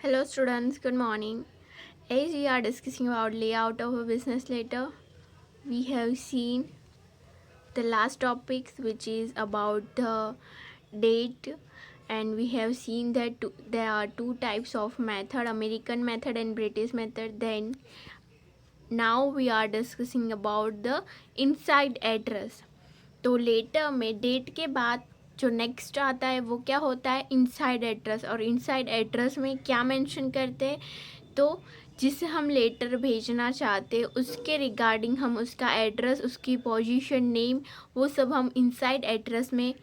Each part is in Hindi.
Hello students, good morning. As we are discussing about layout of a business letter, we have seen the last topics which is about the date, and we have seen that there are two types of method, American method and British method. Then now we are discussing about the inside address. तो लेटर में डेट के बाद जो नेक्स्ट आता है वो क्या होता है, इनसाइड एड्रेस. और इनसाइड एड्रेस में क्या मेंशन करते हैं, तो जिसे हम लेटर भेजना चाहते हैं उसके रिगार्डिंग हम उसका एड्रेस, उसकी पोजीशन, नेम, वो सब हम इनसाइड एड्रेस में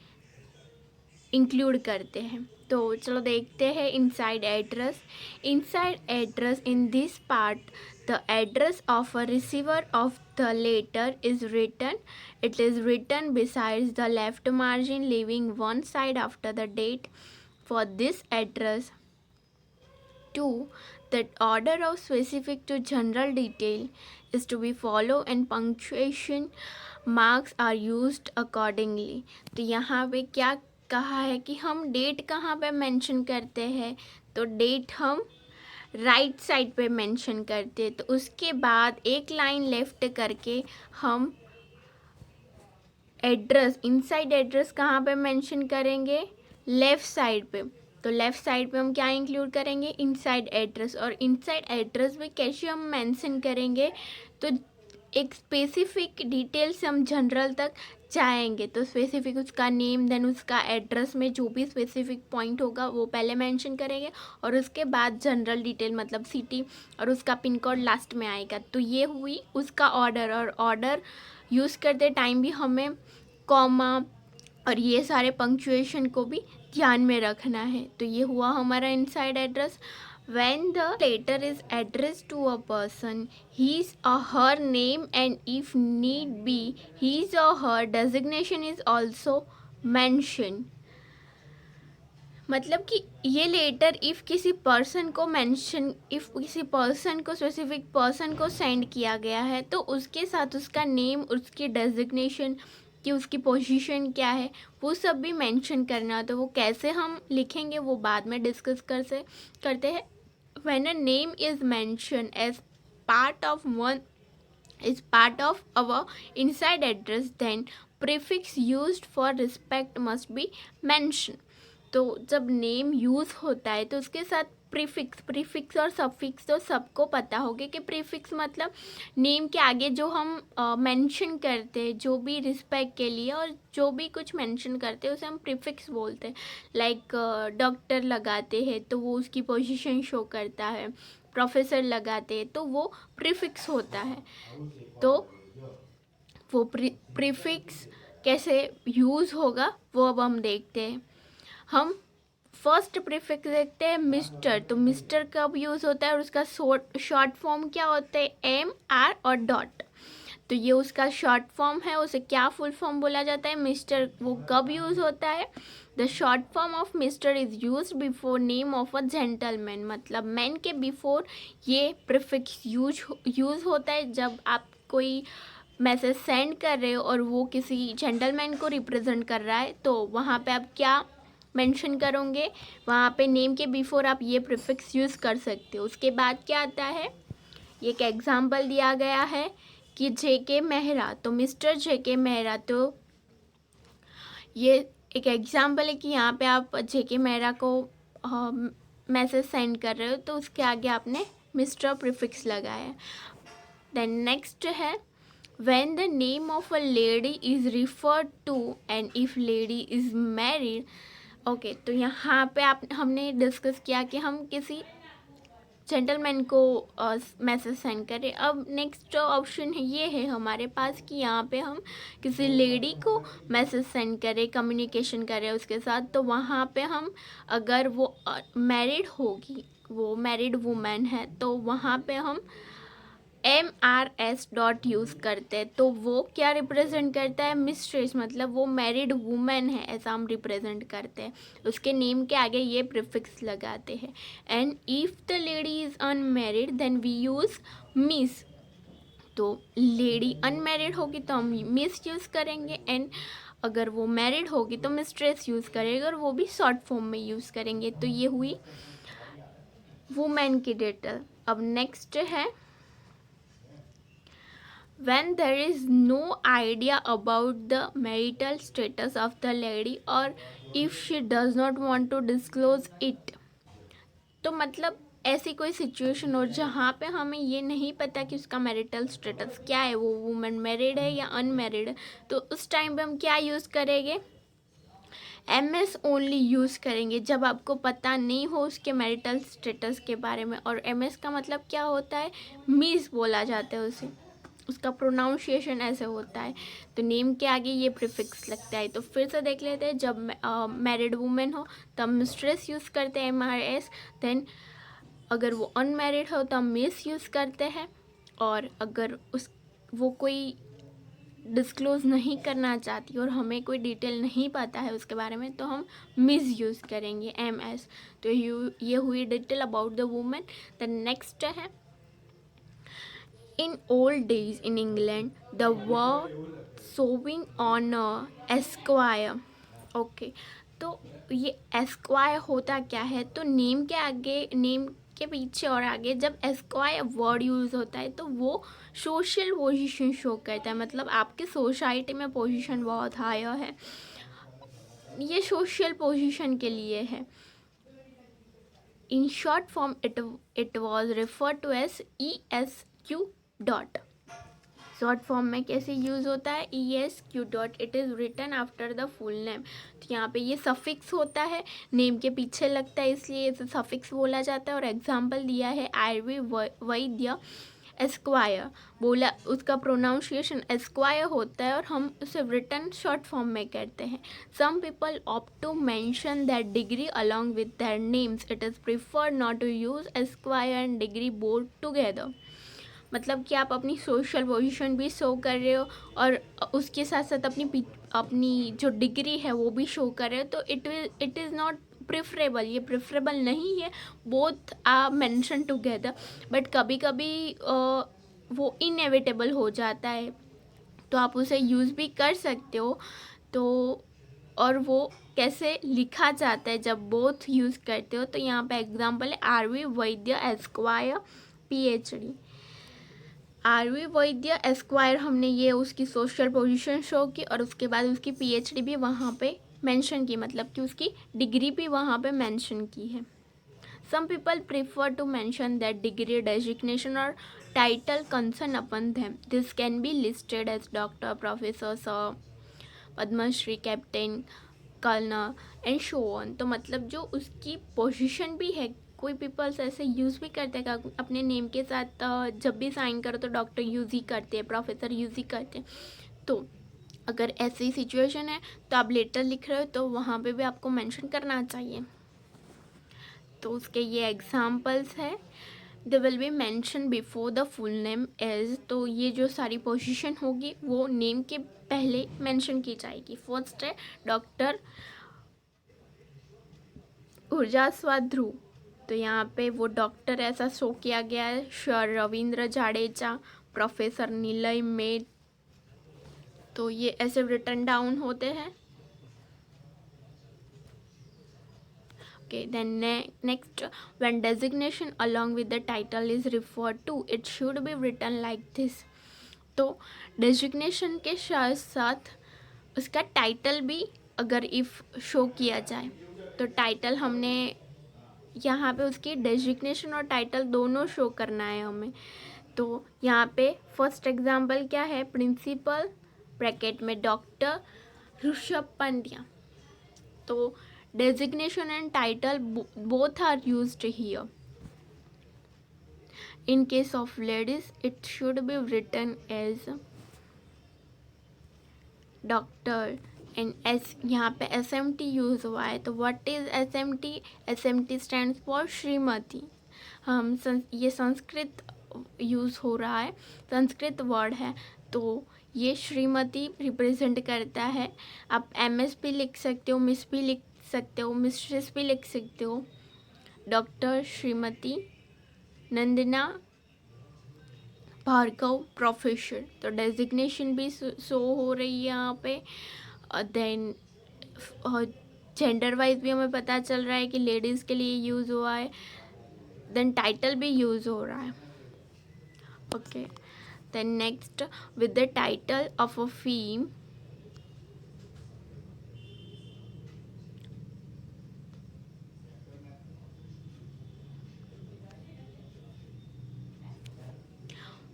इंक्लूड करते हैं. तो चलो देखते हैं inside address. Inside address in this part the address of a receiver of the letter is written. It is written besides the left margin, leaving one side after the date. For this address, 2. The order of specific to general detail is to be followed and punctuation marks are used accordingly. तो यहाँ पे क्या कहा है कि हम डेट कहाँ पे मेंशन करते हैं, तो डेट हम राइट साइड पे मेंशन करते हैं. तो उसके बाद एक लाइन लेफ्ट करके हम एड्रेस, इनसाइड एड्रेस कहाँ पे मेंशन करेंगे, लेफ़्ट साइड पे. तो लेफ़्ट साइड पे हम क्या इंक्लूड करेंगे, इनसाइड एड्रेस. और इनसाइड एड्रेस में कैसे हम मेंशन करेंगे, तो एक स्पेसिफिक डिटेल्स हम जनरल तक जाएंगे. तो स्पेसिफिक उसका नेम, देन उसका एड्रेस में जो भी स्पेसिफिक पॉइंट होगा वो पहले मेंशन करेंगे, और उसके बाद जनरल डिटेल मतलब सिटी और उसका पिन कोड लास्ट में आएगा. तो ये हुई उसका ऑर्डर. और ऑर्डर यूज़ करते टाइम भी हमें कॉमा और ये सारे पंक्चुएशन को भी ध्यान में रखना है. तो ये हुआ हमारा inside address. When the letter is addressed to a person, his or her name and if need be, his or her designation is also mentioned. मतलब कि ये लेटर इफ़ किसी पर्सन को मेंशन, इफ़ किसी पर्सन को, स्पेसिफिक पर्सन को सेंड किया गया है, तो उसके साथ उसका नेम, उसकी डेजिग्नेशन, कि उसकी पोजीशन क्या है, वो सब भी मेंशन करना. तो वो कैसे हम लिखेंगे वो बाद में डिस्कस करते हैं. When a name is mentioned as part of our inside address, then prefix used for respect must be mentioned. तो जब नेम यूज़ होता है तो उसके साथ प्रीफिक्स और सफिक्स तो सबको पता होगा कि प्रीफिक्स मतलब नेम के आगे जो हम मेंशन करते हैं, जो भी रिस्पेक्ट के लिए और जो भी कुछ मेंशन करते हैं उसे हम प्रीफिक्स बोलते हैं. लाइक डॉक्टर लगाते हैं तो वो उसकी पोजीशन शो करता है, प्रोफेसर लगाते हैं तो वो प्रीफिक्स होता है. तो वो प्रीफिक्स कैसे यूज़ होगा वो अब हम देखते हैं. हम फर्स्ट प्रीफिक्स देखते हैं मिस्टर. तो मिस्टर कब यूज़ होता है और उसका शॉर्ट फॉर्म क्या होता है, एम, आर और डॉट. तो ये उसका शॉर्ट फॉर्म है, उसे क्या फुल फॉर्म बोला जाता है, मिस्टर. वो कब यूज़ होता है, the short form of mister is use before name of a gentleman. मतलब मैन के बिफोर ये प्रीफिक्स यूज़ होता है जब आप कोई मैसेज सेंड कर रहे हो और वो किसी जेंटलमैन को रिप्रेजेंट कर रहा है. तो वहाँ पे आप क्या मेंशन करोगे, वहाँ पे नेम के बिफोर आप ये प्रीफिक्स यूज़ कर सकते हो. उसके बाद क्या आता है, ये एक एग्जांपल दिया गया है कि जेके मेहरा. तो मिस्टर जेके मेहरा, तो ये एक एग्जांपल है कि यहाँ पे आप जेके मेहरा को मैसेज सेंड कर रहे हो तो उसके आगे आपने मिस्टर प्रीफिक्स लगाया. देन नेक्स्ट है when the name of a lady is referred to and if lady is married. Okay तो यहाँ पे हमने डिस्कस किया कि हम किसी जेंटलमैन को मैसेज सेंड करें. अब नेक्स्ट जो ऑप्शन है ये है हमारे पास कि यहाँ पे हम किसी लेडी को मैसेज सेंड करें, कम्युनिकेशन करें उसके साथ. तो वहाँ पे हम अगर वो मैरिड होगी, वो मैरिड वुमेन है, तो वहाँ पे हम MRS डॉट यूज़ करते हैं. तो वो क्या रिप्रेजेंट करता है, मिस्ट्रेस, मतलब वो मैरिड वुमेन है ऐसा हम रिप्रेजेंट करते हैं. उसके नेम के आगे ये प्रीफिक्स लगाते हैं. And if the lady is unmarried then we use miss. तो लेडी अनमैरिड होगी तो हम मिस यूज़ करेंगे, एंड अगर वो मैरिड होगी तो मिस्ट्रेस यूज़ करेंगे और वो भी शॉर्ट फॉर्म में यूज़ करेंगे. तो ये हुई वुमेन की डिटेल। अब नेक्स्ट है when there is no idea about the marital status of the lady or if she does not want to disclose it। तो मतलब ऐसी कोई सिचुएशन हो जहाँ पे हमें ये नहीं पता कि उसका मैरिटल स्टेटस क्या है, वो वुमेन मैरिड है या अनमैरिड है, तो उस टाइम पे हम क्या यूज़ करेंगे, एम एस ओनली यूज़ करेंगे जब आपको पता नहीं हो उसके मैरिटल स्टेटस के बारे में। और एम एस का मतलब क्या होता है, मिस बोला जाता है उसे, उसका प्रोनाउंसिएशन ऐसे होता है। तो नेम के आगे ये प्रीफिक्स लगता है। तो फिर से देख लेते हैं, जब मैरिड वुमेन हो तब मिस्ट्रेस यूज़ करते हैं MRS, देन अगर वो अनमैरिड हो तो हम मिस यूज़ करते हैं, और अगर वो कोई डिस्क्लोज़ नहीं करना चाहती और हमें कोई डिटेल नहीं पता है उसके बारे में तो हम मिस यूज़ करेंगे MS। तो ये हुई detail about the women. The next है in old days in England, the word sewing on esquire। Okay, तो ये एस्क्वायर होता क्या है, तो नेम के आगे, नेम के पीछे और आगे जब एस्क्वायर वर्ड यूज़ होता है तो वो सोशल पोजीशन शो करता है, मतलब आपके सोसाइटी में पोजीशन बहुत हायर है, ये सोशल पोजीशन के लिए है। In short form it was refer to as ESQ dot. Short form में कैसे यूज़ होता है, ESQ dot, it is written after the full name. तो यहाँ पे ये सफिक्स होता है, नेम के पीछे लगता है इसलिए इसे सफिक्स बोला जाता है। और एग्जांपल दिया है आयुर्वी वैद्य एस्क्वायर, बोला उसका प्रोनाउंसिएशन एस्क्वायर होता है और हम उसे रिटन शॉर्ट फॉर्म में करते हैं। Some people opt to mention that degree along with their names, it is preferred not to use esquire and degree both together. मतलब कि आप अपनी सोशल पोजीशन भी शो कर रहे हो और उसके साथ साथ अपनी जो डिग्री है वो भी शो कर रहे हो, तो इट इज़ नॉट प्रेफरेबल, ये प्रेफरेबल नहीं है, both are mention together. But कभी कभी वो इनएविटेबल हो जाता है तो आप उसे यूज़ भी कर सकते हो। तो और वो कैसे लिखा जाता है जब बोथ यूज़ करते हो, तो यहाँ पे एग्जांपल है आरवी वैद्य एस्क्वायर PhD। आरवी वैद्य एस्क्वायर, हमने ये उसकी सोशल पोजीशन शो की और उसके बाद उसकी PhD भी वहाँ पे मेंशन की, मतलब कि उसकी डिग्री भी वहाँ पे मेंशन की है। Some people prefer to mention that degree designation और title concern upon them, this can be listed as doctor, professor, sir, Padmashri, captain, colonel and so on. तो मतलब जो उसकी पोजीशन भी है, कोई पीपल्स ऐसे यूज़ भी करते हैं अपने नेम के साथ, जब भी साइन करो तो डॉक्टर यूज़ ही करते हैं, प्रोफेसर यूज़ ही करते हैं। तो अगर ऐसी सिचुएशन है तो आप लेटर लिख रहे हो तो वहाँ पे भी आपको मेंशन करना चाहिए। तो उसके ये एग्जांपल्स है, they will be mention before the full name as. तो ये जो सारी पोजीशन होगी वो नेम के पहले मेंशन की जाएगी। फर्स्ट है डॉक्टर ऊर्जास्वा ध्रुव, तो यहाँ पे वो डॉक्टर ऐसा शो किया गया है। Sir Ravindra Jadeja, professor Nilay met, तो ये ऐसे रिटर्न डाउन होते हैं। Okay, then next, when designation along with the title is referred to, it should be written like this। तो डेजिग्नेशन के साथ साथ उसका टाइटल भी अगर इफ़ शो किया जाए तो टाइटल हमने यहाँ पे उसकी डेजिग्नेशन और टाइटल दोनों शो करना है हमें। तो यहाँ पे फर्स्ट एग्जांपल क्या है, प्रिंसिपल ब्रैकेट में डॉक्टर ऋषभ पंड्या। तो designation and title both are used here। In case of ladies it should be written as doctor and S, यहाँ पे SMT यूज़ हुआ है। तो what is SMT? SMT stands for Shrimati. हम ये संस्कृत यूज़ हो रहा है, संस्कृत वर्ड है, तो ये श्रीमती रिप्रेजेंट करता है। आप MS भी लिख सकते हो, मिस भी लिख सकते हो, मिस्ट्रेस भी लिख सकते हो। डॉक्टर श्रीमती नंदना भार्गव, प्रोफेसर, तो डेजिग्नेशन भी शो हो रही है यहाँ पे। देन जेंडर वाइज भी हमें पता चल रहा है कि लेडीज़ के लिए यूज़ हुआ है। देन टाइटल भी यूज़ हो रहा है. Okay, then next, with the title of a firm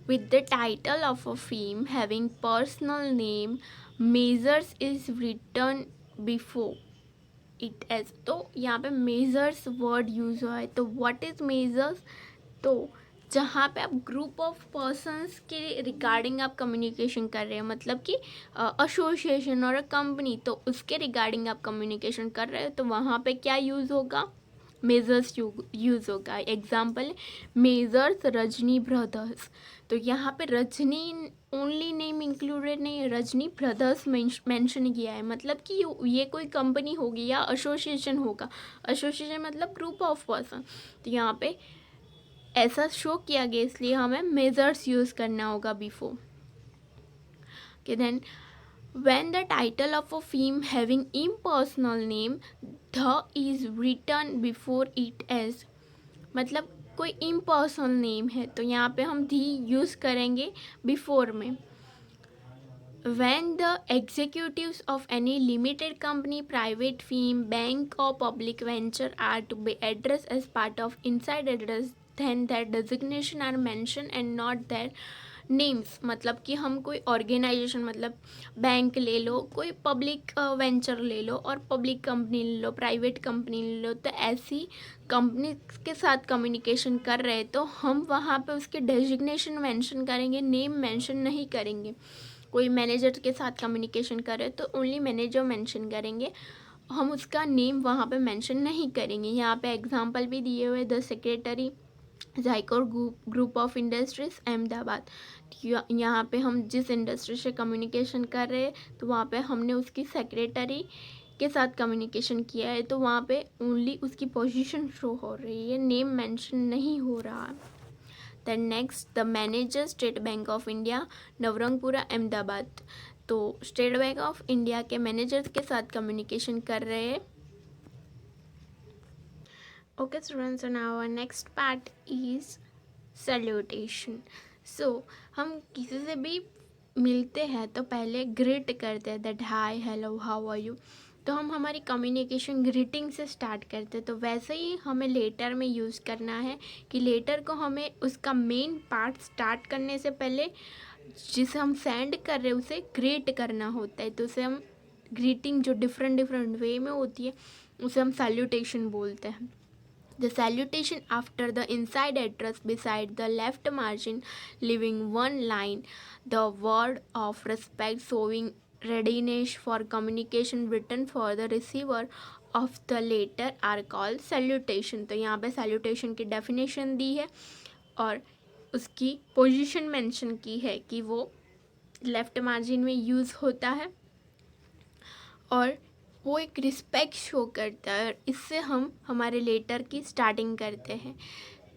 with the title of a firm having personal name, measures is written before it as. तो यहाँ पे मेजर्स वर्ड यूज हुआ है. तो व्हाट इज मेजर्स? तो जहाँ पे आप ग्रुप ऑफ पर्सन्स के रिगार्डिंग आप कम्युनिकेशन कर रहे हैं, मतलब कि एसोसिएशन और अ कंपनी, तो उसके रिगार्डिंग आप कम्युनिकेशन कर रहे हो, तो वहाँ पे क्या यूज़ होगा? मेजर्स यूज़ होगा. Example, measures Rajni brothers. तो यहाँ पे रजनी ओनली नेम इंक्लूडेड नहीं है, रजनी ब्रदर्स मेंशन किया है, मतलब कि ये कोई कंपनी होगी या एसोसिएशन होगा. एसोसिएशन मतलब ग्रुप ऑफ पर्सन. तो यहाँ पे ऐसा शो किया गया, इसलिए हमें मेजर्स यूज़ करना होगा before. Okay, then when the title of a firm having impersonal name the is written before it as, मतलब कोई impersonal नेम है तो यहाँ पे हम धी यूज़ करेंगे बिफोर में. When the executives of any limited company, private firm, bank or public venture are to be addressed as part of inside address, then their designation are mentioned and not their names. मतलब कि हम कोई ऑर्गेनाइजेशन, मतलब बैंक ले लो, कोई पब्लिक वेंचर ले लो और पब्लिक कंपनी ले लो, प्राइवेट कंपनी ले लो, तो ऐसी कंपनी के साथ कम्युनिकेशन कर रहे हैं तो हम वहाँ पे उसके डेजिग्नेशन मेंशन करेंगे, नेम मेंशन नहीं करेंगे. कोई मैनेजर के साथ कम्युनिकेशन कर रहे हैं तो ओनली मैनेजर मेंशन करेंगे, हम उसका नेम वहाँ पे मेंशन नहीं करेंगे. यहाँ पे एग्जांपल भी दिए हुए, द सेक्रेटरी जाइकोर ग्रुप ऑफ इंडस्ट्रीज अहमदाबाद. यहाँ पे हम जिस इंडस्ट्री से कम्युनिकेशन कर रहे हैं तो वहाँ पे हमने उसकी सेक्रेटरी के साथ कम्युनिकेशन किया है, तो वहाँ पे ओनली उसकी पोजीशन शो हो रही है, नेम मेंशन नहीं हो रहा है. Then next, the manager State Bank of India Navrangpura Ahmedabad. तो स्टेट बैंक ऑफ इंडिया के मैनेजर्स के साथ कम्युनिकेशन कर रहे हैं. Okay students, so now our next part is salutation. So हम किसी से भी मिलते हैं तो पहले ग्रीट करते हैं, that hi, hello, how are you. तो हम हमारी कम्युनिकेशन ग्रीटिंग से स्टार्ट करते हैं. तो वैसे ही हमें लेटर में यूज़ करना है कि लेटर को हमें उसका मेन पार्ट स्टार्ट करने से पहले जिसे हम सेंड कर रहे हैं उसे ग्रीट करना होता है. तो उसे हम ग्रीटिंग जो डिफरेंट वे में होती है उसे हम सैल्यूटेशन बोलते हैं. The salutation after the inside address beside the left margin, leaving one line, the word of respect showing readiness for communication written for the receiver of the letter are called salutation. तो यहाँ पे salutation की definition दी है और उसकी position mention की है कि वो left margin में use होता है और वो एक रिस्पेक्ट शो करता है और इससे हम हमारे लेटर की स्टार्टिंग करते हैं.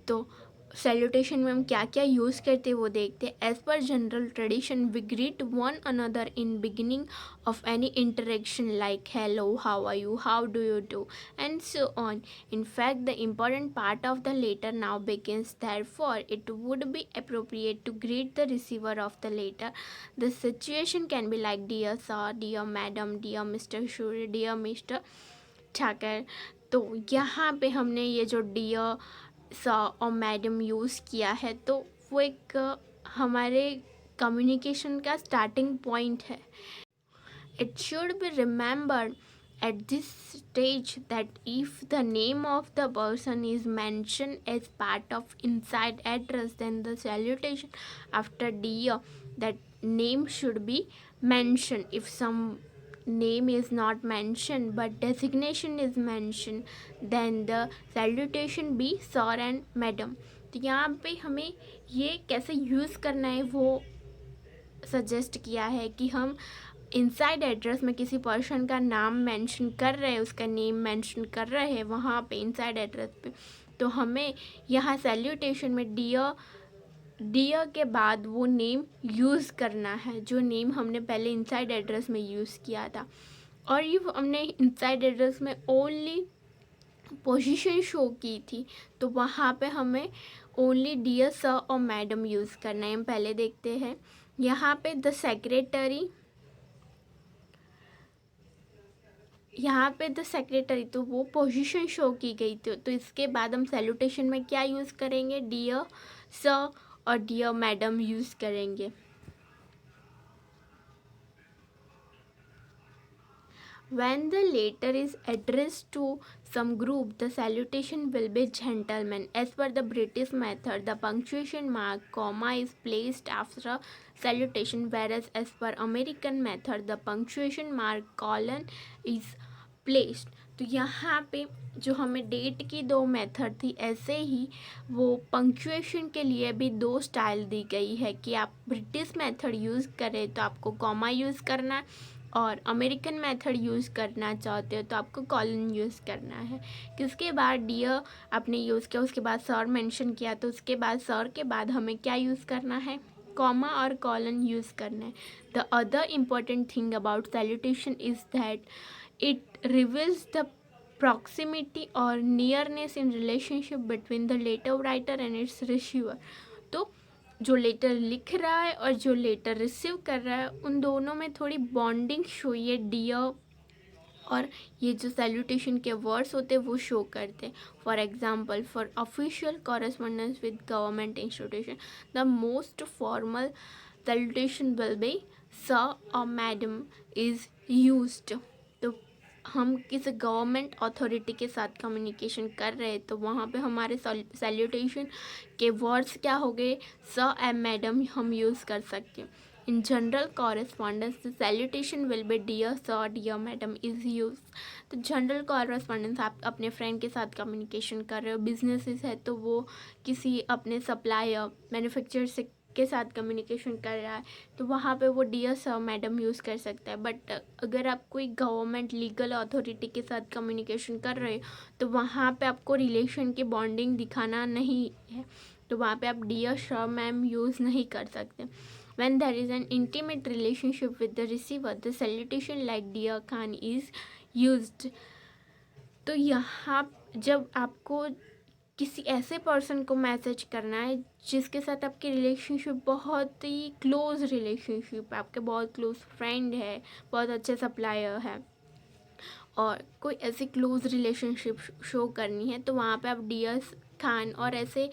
तो सैल्यूटेशन में हम क्या क्या यूज़ करते हैं वो देखते हैं. As per general tradition we greet one another in beginning of any interaction like hello, how are you, how do you do and so on. In fact, the important part of the letter now begins. Therefore, it would be appropriate to greet the receiver of the letter. The situation can be like dear sir, dear madam, dear Mr. Shuri, dear Mr. Thakar. तो यहाँ पे हमने ये जो डियर सा और मैडम यूज़ किया है तो वो एक हमारे कम्युनिकेशन का स्टार्टिंग पॉइंट है. It should be remembered at this stage that if the name of the person is mentioned as part of inside address, then the salutation after dear, that name should be mentioned. If some name is not mentioned but designation is mentioned, then the salutation be sir and madam. तो यहाँ पे हमें ये कैसे यूज़ करना है वो सजेस्ट किया है कि हम इनसाइड एड्रेस में किसी पर्सन का नाम मेंशन कर रहे हैं, उसका नेम मेंशन कर रहे हैं वहाँ पे इनसाइड एड्रेस पे, तो हमें यहाँ सैल्यूटेशन में डियर के बाद वो नेम यूज़ करना है जो नेम हमने पहले इनसाइड एड्रेस में यूज़ किया था. और ये हमने इनसाइड एड्रेस में ओनली पोजीशन शो की थी, तो वहाँ पे हमें ओनली डियर सर और मैडम यूज़ करना है। हम पहले देखते हैं यहाँ पे द सेक्रेटरी, यहाँ पे द सेक्रेटरी तो वो पोजीशन शो की गई थी, तो इसके बाद हम सैल्यूटेशन में क्या यूज़ करेंगे, डियर सर और डियर मैडम यूज़ करेंगे। When the letter is addressed to some group, the salutation will be gentlemen. As per the British method, the punctuation mark, comma is placed after salutation, whereas as per American method, the punctuation mark, colon is placed. तो यहाँ पे जो हमें डेट की दो मेथड थी, ऐसे ही वो पंक्चुएशन के लिए भी दो स्टाइल दी गई है कि आप ब्रिटिश मेथड यूज़ करें तो आपको कॉमा यूज़ करना है, और अमेरिकन मेथड यूज़ करना चाहते हो तो आपको कॉलन यूज़ करना है। कि उसके बाद डियर आपने यूज़ किया, उसके बाद सर मेंशन किया, तो उसके बाद सर के बाद हमें क्या यूज़ करना है, कॉमा और कॉलन यूज़ करना है। The other important thing about salutation is that it reveals the proximity or nearness in relationship between the letter writer and its receiver। तो जो लेटर लिख रहा है और जो लेटर रिसीव कर रहा है उन दोनों में थोड़ी बॉन्डिंग शो ये डियर और ये जो सैल्यूटेशन के वर्ड्स होते हैं वो शो करते हैं। For example, for official correspondence with government institution the most formal salutation will B sir और मैडम इज़ यूज्ड। तो हम किसी गवर्नमेंट अथॉरिटी के साथ कम्युनिकेशन कर रहे हैं तो वहाँ पे हमारे सैल्यूटेशन के वर्ड्स क्या हो गए, सर एंड मैडम हम यूज़ कर सकते हैं। In general correspondence the salutation will be dear sir dear madam is use. तो जनरल कॉरेस्पॉन्डेंस आप अपने फ्रेंड के साथ कम्युनिकेशन कर रहे हो, बिजनेसेस है तो वो किसी अपने सप्लायर मैन्युफैक्चरर से के साथ कम्युनिकेशन कर रहा है तो वहाँ पे वो डियर सर मैडम यूज़ कर सकता है। बट अगर आप कोई गवर्नमेंट लीगल अथॉरिटी के साथ कम्युनिकेशन कर रहे हो तो वहाँ पे आपको रिलेशन की बॉन्डिंग दिखाना नहीं है, तो वहाँ पे आप डियर सर मैम यूज़ नहीं कर सकते। When there is an intimate relationship with the receiver, the salutation like dear Khan is used। तो यहाँ जब आपको किसी ऐसे पर्सन को मैसेज करना है जिसके साथ आपकी रिलेशनशिप बहुत ही क्लोज रिलेशनशिप है, आपके बहुत क्लोज फ्रेंड है, बहुत अच्छे सप्लायर है, और कोई ऐसी क्लोज रिलेशनशिप शो करनी है तो वहाँ पे आप डियर खान और ऐसे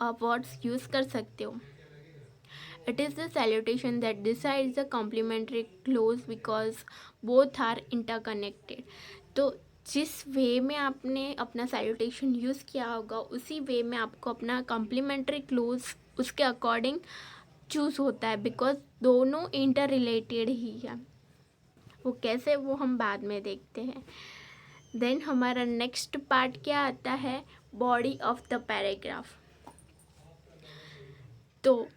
वर्ड्स यूज़ कर सकते हो। It is the salutation that decides the complementary clause because both are interconnected। तो जिस वे में आपने अपना सैल्यूटेशन यूज़ किया होगा उसी वे में आपको अपना कॉम्प्लीमेंट्री क्लोज उसके अकॉर्डिंग चूज़ होता है, बिकॉज दोनों इंटर रिलेटेड ही है। वो कैसे वो हम बाद में देखते हैं। देन हमारा नेक्स्ट पार्ट क्या आता है, बॉडी ऑफ द पैराग्राफ। तो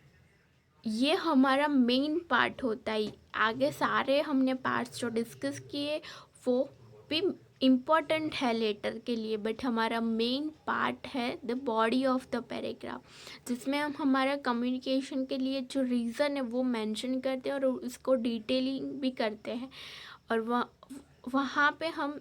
ये हमारा मेन पार्ट होता है। आगे सारे हमने पार्ट्स जो डिस्कस किए वो भी इम्पॉर्टेंट है लेटर के लिए, बट हमारा मेन पार्ट है the body of the paragraph, जिसमें हम हमारा कम्युनिकेशन के लिए जो रीज़न है वो मेंशन करते हैं और उसको डिटेलिंग भी करते हैं, और वहाँ पे हम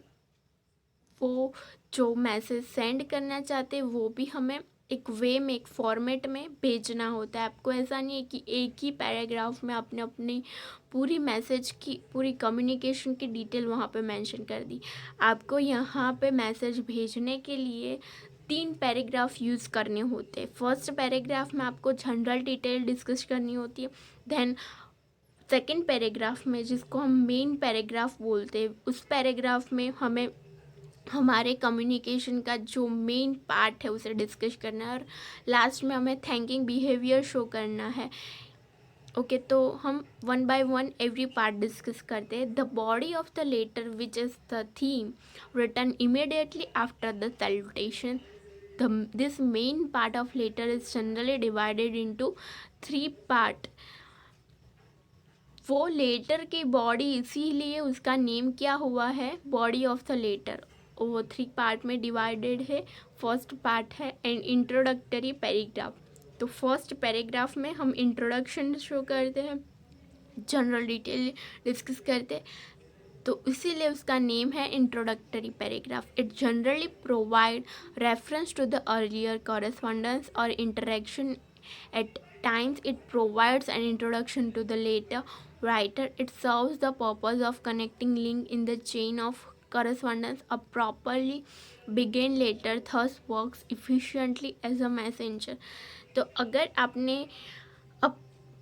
वो जो मैसेज सेंड करना चाहते हैं वो भी हमें एक वे में एक फॉर्मेट में भेजना होता है। आपको ऐसा नहीं है कि एक ही पैराग्राफ में आपने अपनी पूरी मैसेज की पूरी कम्युनिकेशन की डिटेल वहाँ पे मेंशन कर दी। आपको यहाँ पे मैसेज भेजने के लिए 3 पैराग्राफ यूज़ करने होते हैं। फर्स्ट पैराग्राफ में आपको जनरल डिटेल डिस्कस करनी होती है, देन सेकेंड पैराग्राफ में जिसको हम मेन पैराग्राफ बोलते हैं उस पैराग्राफ में हमें हमारे कम्युनिकेशन का जो मेन पार्ट है उसे डिस्कस करना है, और लास्ट में हमें थैंकिंग बिहेवियर शो करना है। ओके, तो हम one by one every part discuss करते हैं। The body of the letter which is the theme written immediately after the salutation. This main part of letter is generally divided into 3 part. वो लेटर की बॉडी इसीलिए उसका नेम क्या हुआ है, बॉडी ऑफ द लेटर। वो 3 पार्ट में डिवाइडेड है। फर्स्ट पार्ट है एंड इंट्रोडक्टरी पैराग्राफ। तो फर्स्ट पैराग्राफ में हम इंट्रोडक्शन शो करते हैं, जनरल डिटेल डिस्कस करते हैं। तो इसीलिए उसका नेम है introductory paragraph. It generally provide reference to the earlier correspondence और interaction. At times it provides an introduction to the later writer. It serves the purpose of connecting link in the chain of correspondence. A properly began letter thus works efficiently as a messenger. तो अगर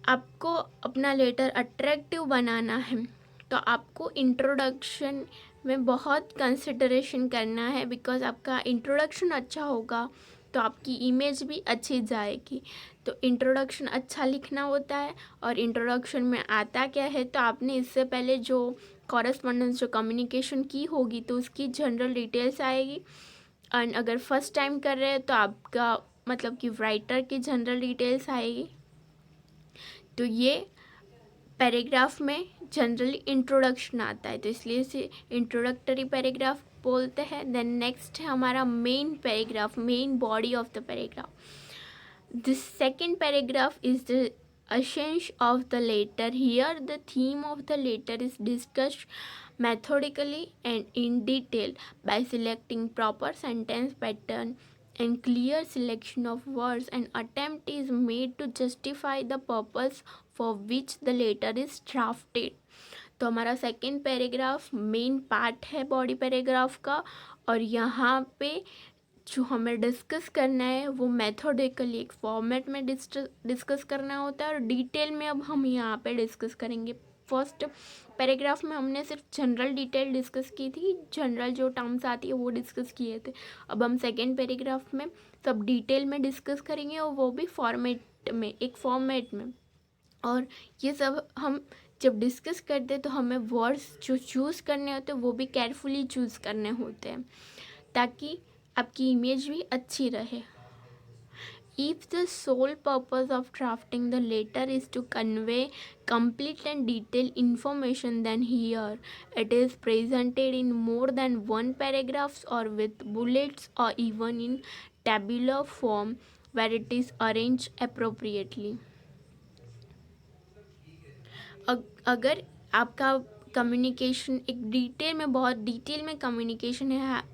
आपको अपना लेटर अट्रैक्टिव बनाना है तो आपको इंट्रोडक्शन में बहुत कंसिडरेशन करना है, बिकॉज आपका इंट्रोडक्शन अच्छा होगा तो आपकी इमेज भी अच्छी जाएगी. तो इंट्रोडक्शन अच्छा लिखना होता है. और इंट्रोडक्शन में आता क्या है, तो आपने इससे पहले जो कॉरेस्पॉन्डेंस जो कम्युनिकेशन की होगी तो उसकी जनरल डिटेल्स आएगी. एंड अगर फर्स्ट टाइम कर रहे हैं तो आपका मतलब कि राइटर की जनरल डिटेल्स आएगी. तो ये पैराग्राफ में जनरली इंट्रोडक्शन आता है, तो इसलिए इसे इंट्रोडक्टरी पैराग्राफ बोलते हैं. देन नेक्स्ट है हमारा main paragraph, main body of the paragraph. This second paragraph is the essence of the letter. Here the theme of the letter is discussed methodically and in detail by selecting proper sentence pattern and clear selection of words. An attempt is made to justify the purpose for which the letter is drafted. तो हमारा सेकेंड पैराग्राफ मेन पार्ट है बॉडी पैराग्राफ का, और यहाँ पे जो हमें डिस्कस करना है वो मेथोडिकली एक फॉर्मेट में डिस्कस करना होता है, और डिटेल में अब हम यहाँ पे डिस्कस करेंगे. फर्स्ट पैराग्राफ में हमने सिर्फ जनरल डिटेल डिस्कस की थी, जनरल जो टर्म्स आती है वो डिस्कस किए थे. अब हम सेकेंड पैराग्राफ में सब डिटेल में डिस्कस करेंगे, और वो भी फॉर्मेट में, एक फॉर्मेट में. और ये सब हम जब डिस्कस करते हैं तो हमें वर्ड्स जो चूज़ करने होते हैं वो भी केयरफुली चूज़ करने होते हैं ताकि आपकी इमेज भी अच्छी रहे. If the sole purpose of drafting the letter is to convey complete and detailed information, then here it is presented in more than one paragraphs or with bullets or even in tabular form where it is arranged appropriately. अगर आपका कम्युनिकेशन एक डिटेल में, बहुत डिटेल में कम्युनिकेशन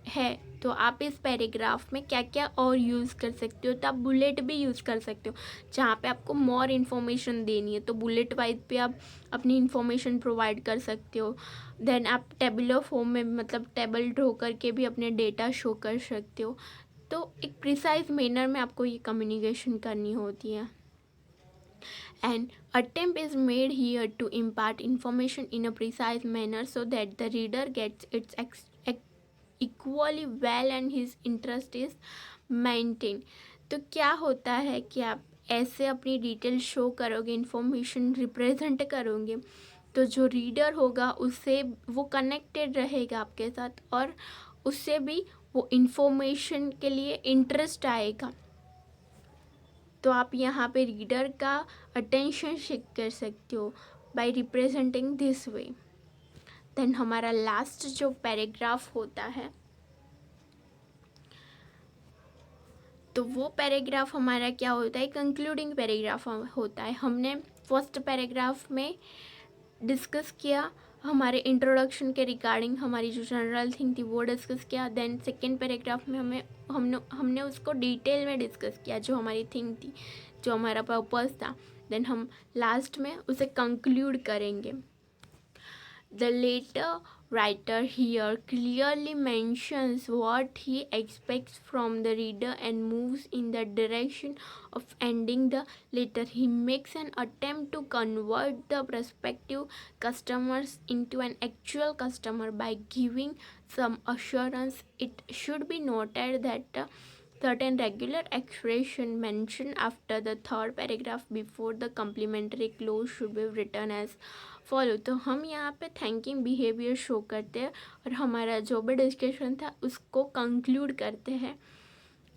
है तो आप इस पैराग्राफ में क्या क्या और यूज़ कर सकते हो. तो आप बुलेट भी यूज़ कर सकते हो जहाँ पे आपको मोर इन्फॉर्मेशन देनी है, तो बुलेट वाइज पे आप अपनी इन्फॉर्मेशन प्रोवाइड कर सकते हो. देन आप टेबुलर फॉर्म में, मतलब टेबल ड्रॉ करके भी अपने डेटा शो कर सकते हो. तो एक प्रिसाइज मैनर में आपको ये कम्युनिकेशन करनी होती है. An attempt is made here to impart information in a precise manner so that the reader gets it equally well and his interest is maintained. तो क्या होता है कि आप ऐसे अपनी डिटेल शो करोगे, इन्फॉर्मेशन रिप्रेजेंट करोगे, तो जो रीडर होगा उससे वो कनेक्टेड रहेगा आपके साथ, और उससे भी वो इन्फॉर्मेशन के लिए इंटरेस्ट आएगा. तो आप यहाँ पे रीडर का अटेंशन शिफ्ट कर सकते हो by representing this way. Then हमारा लास्ट जो पैराग्राफ होता है तो वो पैराग्राफ हमारा क्या होता है, कंक्लूडिंग पैराग्राफ होता है. हमने फर्स्ट पैराग्राफ में डिस्कस किया हमारे इंट्रोडक्शन के रिगार्डिंग, हमारी जो जनरल थिंग थी वो डिस्कस किया. देन सेकेंड पैराग्राफ में हमने उसको डिटेल में डिस्कस किया जो हमारी थिंग थी, जो हमारा पर्पस था. देन हम लास्ट में उसे कंक्लूड करेंगे. The later writer here clearly mentions what he expects from the reader and moves in the direction of ending the letter. He makes an attempt to convert the prospective customers into an actual customer by giving some assurance. It should be noted that certain regular expression mentioned after the third paragraph before the complementary clause should be written as follow. तो हम यहाँ पे थैंकिंग बिहेवियर शो करते हैं और हमारा जो भी डिस्कशन था उसको कंक्लूड करते हैं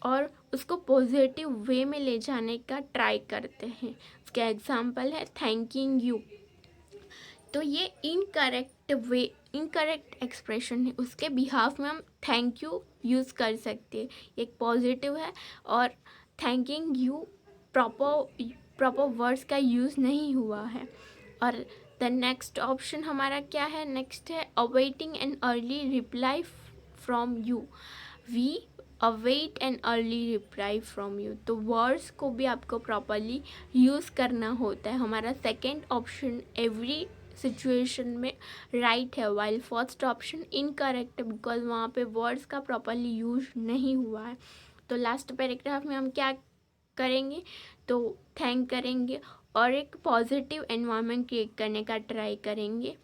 और उसको पॉजिटिव वे में ले जाने का ट्राई करते हैं. उसका एग्जांपल है थैंकिंग यू. तो ये इनकरेक्ट एक्सप्रेशन है, उसके बिहाफ में हम थैंक यू यूज़ कर सकते हैं. एक पॉजिटिव है और थैंकिंग यू प्रॉपर वर्ड्स का यूज़ नहीं हुआ है. और द नेक्स्ट ऑप्शन हमारा क्या है, नेक्स्ट है awaiting an early reply from you, we await an early reply from you. तो वर्ड्स को भी आपको प्रॉपरली यूज़ करना होता है। हमारा सेकेंड ऑप्शन एवरी सिचुएशन में राइट है, वाइल फर्स्ट ऑप्शन इनकरेक्ट है बिकॉज वहाँ पे वर्ड्स का प्रॉपरली यूज नहीं हुआ है। तो लास्ट पैराग्राफ में हम क्या करेंगे, तो थैंक करेंगे और एक पॉजिटिव एनवायरनमेंट क्रिएट करने का ट्राई करेंगे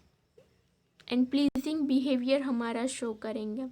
एंड प्लीजिंग बिहेवियर हमारा शो करेंगे।